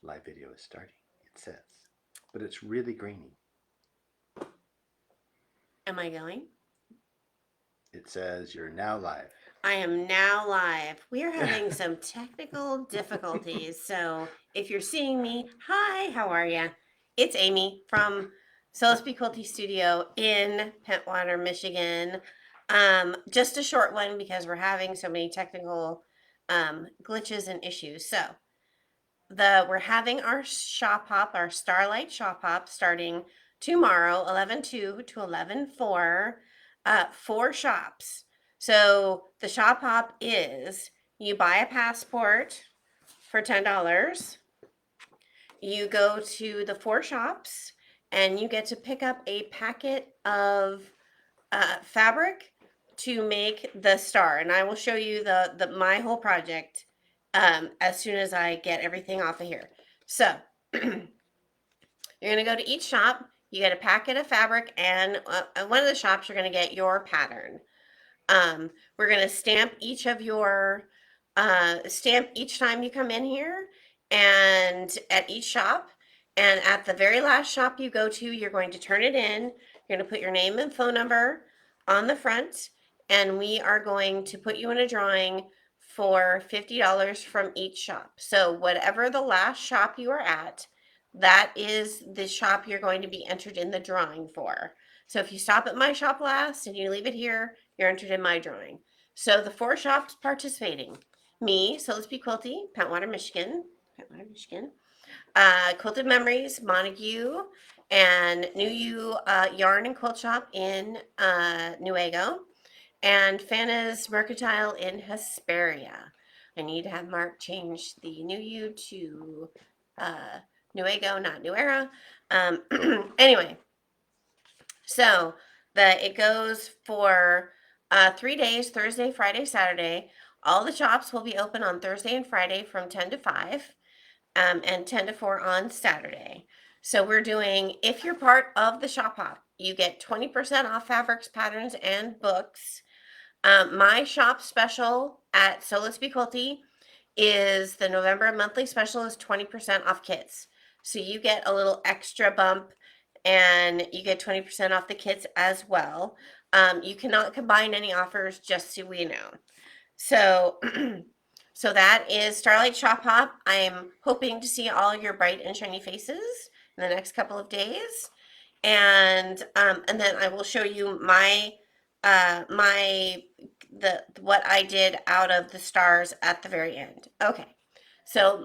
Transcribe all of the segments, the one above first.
Live video is starting, it says. But it's really grainy. Am I going? It says you're now live. I am now live. We are having some technical difficulties. So if you're seeing me, hi, how are you? It's Amy from Quilty Studio in Pentwater, Michigan. Just a short one because we're having so many technical glitches and issues. So we're having our shop hop, our Starlight Shop Hop, starting tomorrow, 11/2 to 11/4, 4 shops. So the shop hop is you buy a passport for $10. You go to the 4 shops and you get to pick up a packet of fabric to make the star. And I will show you the my whole project as soon as I get everything off of here. So you're going to go to each shop. You get a packet of fabric, and one of the shops you're going to get your pattern. We're going to stamp each of your stamp each time you come in here, and at each shop. And at the very last shop you go to, you're going to turn it in. You're going to put your name and phone number on the front, and we are going to put you in a drawing for $50 from each shop. So whatever the last shop you are at, that is the shop you're going to be entered in the drawing for. So if you stop at my shop last and you leave it here, you're entered in my drawing. So the 4 shops participating: me, So Let's Be Quilty, Pentwater, Michigan, Quilted Memories, Montague, and New You Yarn and Quilt Shop in Newaygo, and Fanna's Mercantile in Hesperia. I need to have Mark change the New You to uh, Newaygo, not New Era. Anyway, so it goes for 3 days: Thursday, Friday, Saturday. All the shops will be open on Thursday and Friday from 10 to 5, and 10 to 4 on Saturday. So we're doing, if you're part of the shop hop, you get 20% off fabrics, patterns, and books. My shop special at So Let's Be Quilty is the November monthly special is 20% off kits. So you get a little extra bump and you get 20% off the kits as well. You cannot combine any offers, just so we know. So, so that is Starlight Shop Hop. I'm hoping to see all your bright and shiny faces in the next couple of days, and then I will show you my the what I did out of the stars at the very end. Okay, so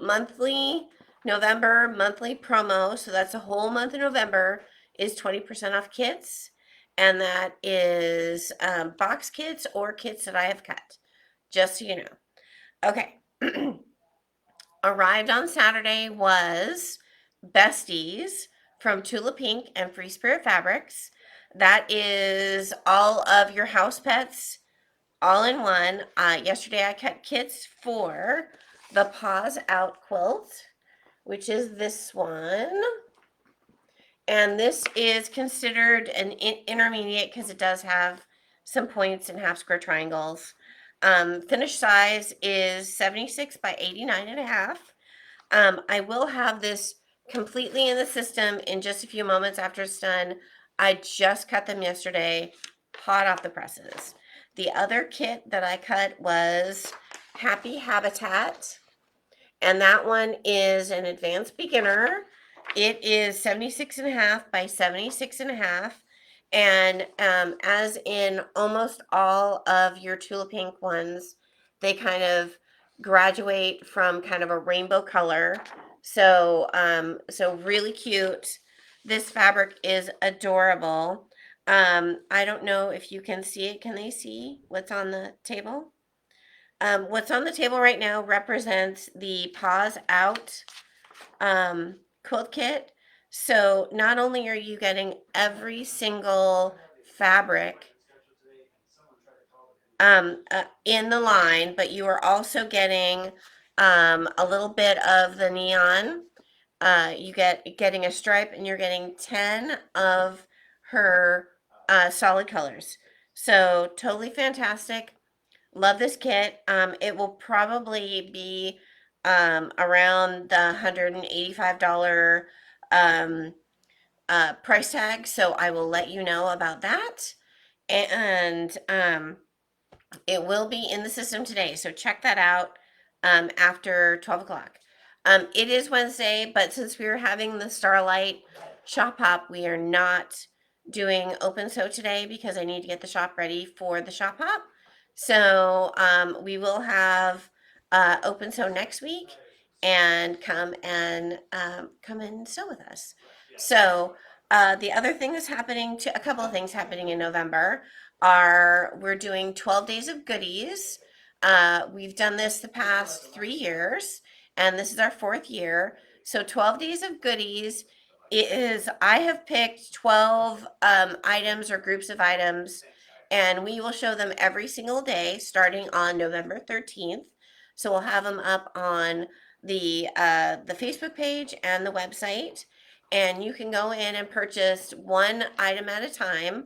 November monthly promo. So that's a whole month of November is 20% off kits, and that is box kits or kits that I have cut. Just so you know. Okay. Arrived on Saturday was Besties from Tula Pink and Free Spirit Fabrics. That is all of your house pets all in one. Yesterday I cut kits for the Paws Out quilt, which is this one. And this is considered an intermediate because it does have some points and half square triangles. Finished size is 76 by 89 and a half. I will have this completely in the system in just a few moments after it's done. I just cut them yesterday, hot off the presses. The other kit that I cut was Happy Habitat, and that one is an advanced beginner. It is 76 and a half by 76 and a half. And as in almost all of your Tula Pink ones, they kind of graduate from kind of a rainbow color. So, so really cute. This fabric is adorable. I don't know if you can see it. Can they see what's on the table? What's on the table right now represents the Paws Out quilt kit. So not only are you getting every single fabric in the line, but you are also getting a little bit of the neon. You getting a stripe, and you're getting 10 of her solid colors. So totally fantastic. Love this kit. It will probably be around the $185 price tag. So I will let you know about that. And it will be in the system today. So check that out after 12 o'clock. It is Wednesday, but since we are having the Starlight Shop Hop, we are not doing open sew today because I need to get the shop ready for the shop hop. So we will have open sew next week, and come and sew with us. So the other thing that's happening, a couple of things happening in November are we're doing 12 days of goodies. We've done this the past 3 years, and this is our 4th year. So 12 days of goodies is, I have picked 12 items or groups of items, and we will show them every single day starting on November 13th. So we'll have them up on the Facebook page and the website, and you can go in and purchase one item at a time.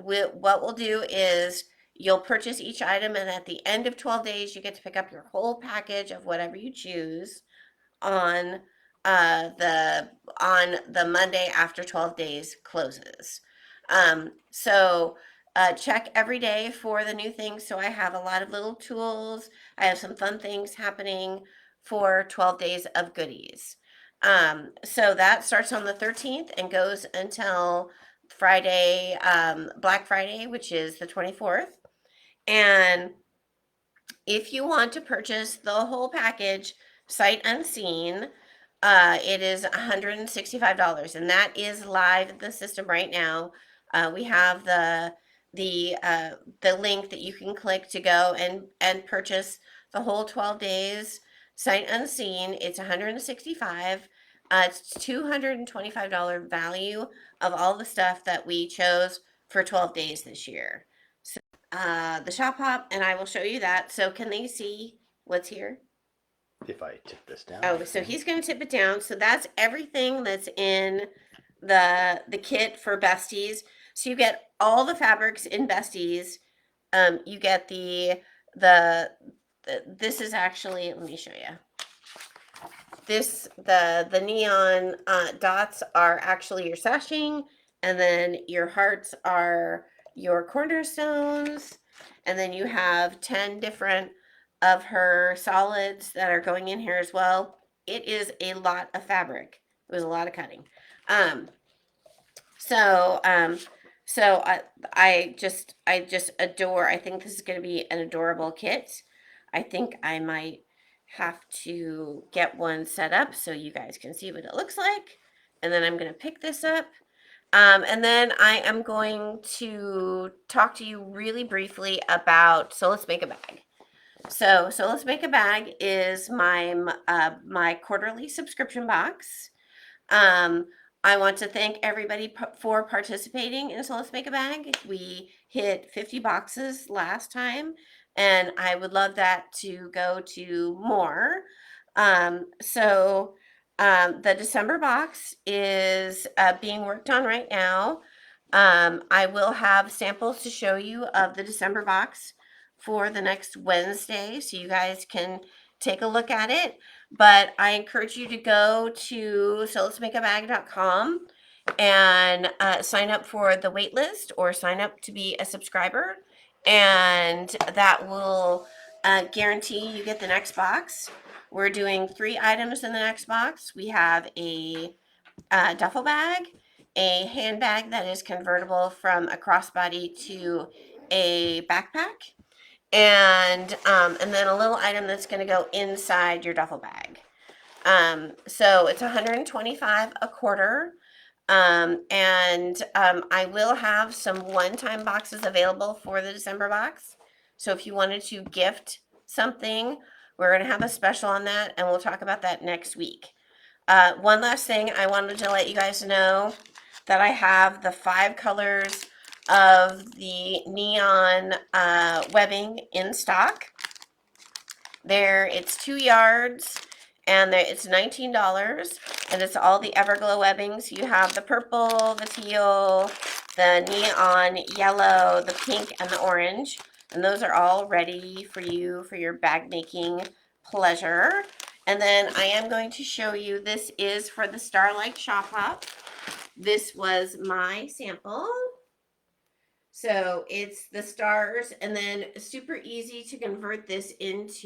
What we'll do is you'll purchase each item, and at the end of 12 days, you get to pick up your whole package of whatever you choose on the Monday after 12 days closes. So check every day for the new things. So I have a lot of little tools. I have some fun things happening for 12 days of goodies. So that starts on the 13th and goes until Friday, Black Friday, which is the 24th. And if you want to purchase the whole package, sight unseen, it is $165, and that is live in the system right now. We have the link that you can click to go and purchase the whole 12 days, sight unseen. It's $165. It's $225 value of all the stuff that we chose for 12 days this year. So, the shop hop, and I will show you that. So can they see what's here? If I tip this down. Oh, so he's going to tip it down. So that's everything that's in the kit for Besties. So you get all the fabrics in Besties. You get the this is actually, let me show you. The neon dots are actually your sashing, and then your hearts are your cornerstones, and then you have 10 different of her solids that are going in here as well. It is a lot of fabric. It was a lot of cutting. So I just adore. I think this is going to be an adorable kit. I think I might have to get one set up so you guys can see what it looks like. And then I'm going to pick this up. And then I am going to talk to you really briefly about So Let's Make a Bag. So Let's Make a Bag is my quarterly subscription box. I want to thank everybody for participating in So Let's Make a Bag. We hit 50 boxes last time, and I would love that to go to more. The December box is being worked on right now. I will have samples to show you of the December box for the next Wednesday, so you guys can take a look at it. But I encourage you to go to soletsmakeabag.com and sign up for the wait list, or sign up to be a subscriber, and that will guarantee you get the next box. We're doing 3 items in the next box. We have a duffel bag, a handbag that is convertible from a crossbody to a backpack, and then a little item that's going to go inside your duffel bag. So it's $125 a quarter. I will have some one-time boxes available for the December box. So if you wanted to gift something, we're going to have a special on that, and we'll talk about that next week. One last thing, I wanted to let you guys know that I have the 5 colors of the neon webbing in stock. It's 2 yards, and it's $19, and it's all the Everglow webbing. So you have the purple, the teal, the neon yellow, the pink, and the orange, and those are all ready for you for your bag making pleasure. And then I am going to show you, this is for the Starlight Shop Hop. This was my sample. So it's the stars, and then super easy to convert this into